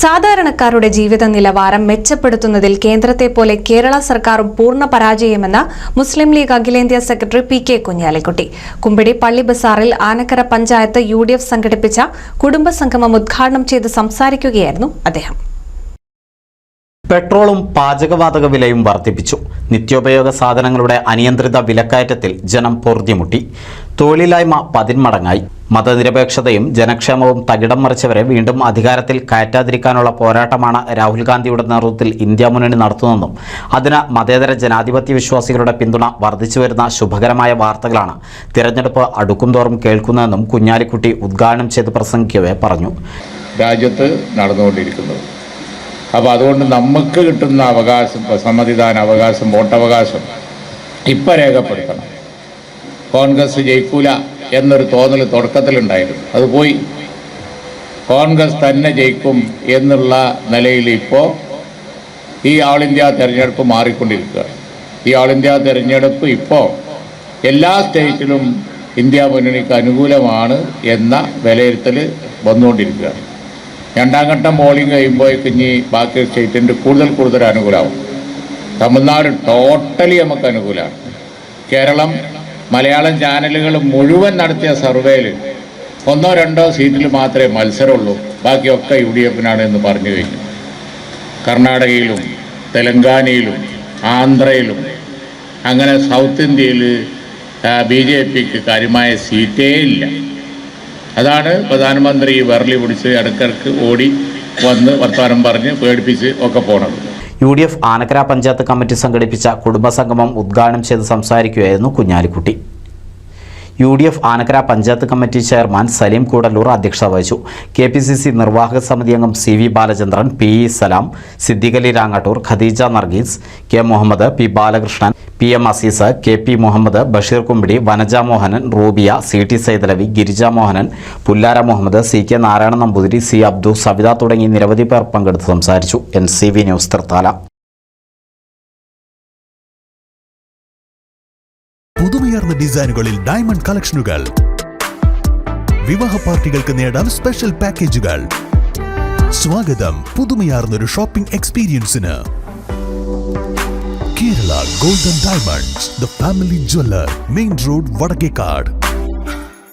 സാധാരണക്കാരുടെ ജീവിത നിലവാരം മെച്ചപ്പെടുത്തുന്നതിൽ കേന്ദ്രത്തെ പോലെ കേരള സർക്കാരും പൂർണ്ണ പരാജയമെന്ന് മുസ്ലിം ലീഗ് അഖിലേന്ത്യാ സെക്രട്ടറി പി.കെ. കുഞ്ഞാലിക്കുട്ടി. കുമ്പിടി പള്ളി ബസാറിൽ ആനക്കര പഞ്ചായത്ത് UDF സംഘടിപ്പിച്ച കുടുംബസംഗമം ഉദ്ഘാടനം ചെയ്ത് സംസാരിക്കുകയായിരുന്നു അദ്ദേഹം. പെട്രോളും പാചകവാതക വിലയും വർദ്ധിപ്പിച്ചു. നിത്യോപയോഗ സാധനങ്ങളുടെ അനിയന്ത്രിത വിലക്കയറ്റത്തിൽ ജനം പൊറുതിമുട്ടി. തൊഴിലില്ലായ്മ 10 മടങ്ങായി. മതനിരപേക്ഷതയും ജനക്ഷേമവും തകിടം മറിച്ചവരെ വീണ്ടും അധികാരത്തിൽ കയറ്റാതിരിക്കാനുള്ള പോരാട്ടമാണ് രാഹുൽ ഗാന്ധിയുടെ നേതൃത്വത്തിൽ ഇന്ത്യ മുന്നണി നടത്തുന്നതെന്നും അതിന് മതേതര ജനാധിപത്യ വിശ്വാസികളുടെ പിന്തുണ വർദ്ധിച്ചുവരുന്ന ശുഭകരമായ വാർത്തകളാണ് തിരഞ്ഞെടുപ്പ് അടുക്കുംതോറും കേൾക്കുന്നതെന്നും കുഞ്ഞാലിക്കുട്ടി ഉദ്ഘാടനം ചെയ്ത് പ്രസംഗിക്കവേ പറഞ്ഞു. രാജ്യത്ത് നടന്നുകൊണ്ടിരിക്കുന്നത് അപ്പോൾ അതുകൊണ്ട് നമുക്ക് കിട്ടുന്ന അവകാശം, സമ്മതിദാന അവകാശം, വോട്ടവകാശം ഇപ്പം രേഖപ്പെടുത്തണം. കോൺഗ്രസ് ജയിക്കൂല എന്നൊരു തോന്നൽ തുടക്കത്തിലുണ്ടായിരുന്നു, അത് പോയി. കോൺഗ്രസ് തന്നെ ജയിക്കും എന്നുള്ള നിലയിൽ ഇപ്പോൾ ഈ ഓൾ ഇന്ത്യ തെരഞ്ഞെടുപ്പ് മാറിക്കൊണ്ടിരിക്കുകയാണ്. ഈ ഓൾ ഇന്ത്യ തെരഞ്ഞെടുപ്പ് ഇപ്പോൾ എല്ലാ സ്റ്റേറ്റിലും ഇന്ത്യ മുന്നണിക്ക് അനുകൂലമാണ് എന്ന വിലയിരുത്തൽ വന്നുകൊണ്ടിരിക്കുകയാണ്. രണ്ടാം ഘട്ടം പോളിംഗ് കഴിയുമ്പോഴേക്ക് ഇനി ബാക്കി സ്റ്റേറ്റിൻ്റെ കൂടുതൽ അനുകൂലമാവും. തമിഴ്നാട് ടോട്ടലി നമുക്ക് അനുകൂലമാണ്. കേരളം മലയാളം ചാനലുകൾ മുഴുവൻ നടത്തിയ സർവേയിൽ 1-2 സീറ്റിൽ മാത്രമേ മത്സരമുള്ളൂ, ബാക്കിയൊക്കെ UDF-നാണ് എന്ന് പറഞ്ഞു കഴിഞ്ഞു. കർണാടകയിലും തെലങ്കാനയിലും ആന്ധ്രയിലും അങ്ങനെ സൗത്ത് ഇന്ത്യയിൽ BJP-ക്ക് കാര്യമായ സീറ്റേ ഇല്ല. അതാണ് പ്രധാനമന്ത്രി വിരളി പിടിച്ച് ഇടയ്ക്കിടയ്ക്ക് ഓടി വന്ന് വർത്തമാനം പറഞ്ഞ് പേടിപ്പിച്ച് ഒക്കെ പോണത്. UDF ആനക്കര പഞ്ചായത്ത് കമ്മിറ്റി സംഘടിപ്പിച്ച കുടുംബസംഗമം ഉദ്ഘാടനം ചെയ്ത് സംസാരിക്കുകയായിരുന്നു Kunhalikutty. UDF Anakkara panchayat committee chairman Saleem Koodalloor അധ്യക്ഷത വഹിച്ചു. KPCC നിർവാഹക സമിതി അംഗം CV ബാലചന്ദ്രൻ, PE സലാം, Siddiqali Rangattur, Khadija Nargis, K Muhammad, P Balakrishnan, PM Azeez, KP Muhammad, Basheer Kumbidi, Vanaja Mohanan, റൂബിയ, CT Saidalavi, Girija Mohanan, പുല്ലാര മുഹമ്മദ്, CK നാരായണ നമ്പൂതിരി, C അബ്ദു, സവിത തുടങ്ങി നിരവധി പേർ പങ്കെടുത്ത് സംസാരിച്ചു. NCV news Thrithala. പുതുമയാർന്ന ഡിസൈനുകളിൽ ഡയമണ്ട് കളക്ഷനുകൾ, വിവാഹ പാർട്ടികൾക്ക് നേടാൻ സ്പെഷ്യൽ പാക്കേജുകൾ. സ്വാഗതം പുതുമയാർന്നൊരു ഷോപ്പിംഗ് എക്സ്പീരിയൻസിന്. Kerala golden diamonds, the family jeweller, main road, Vadakkekad.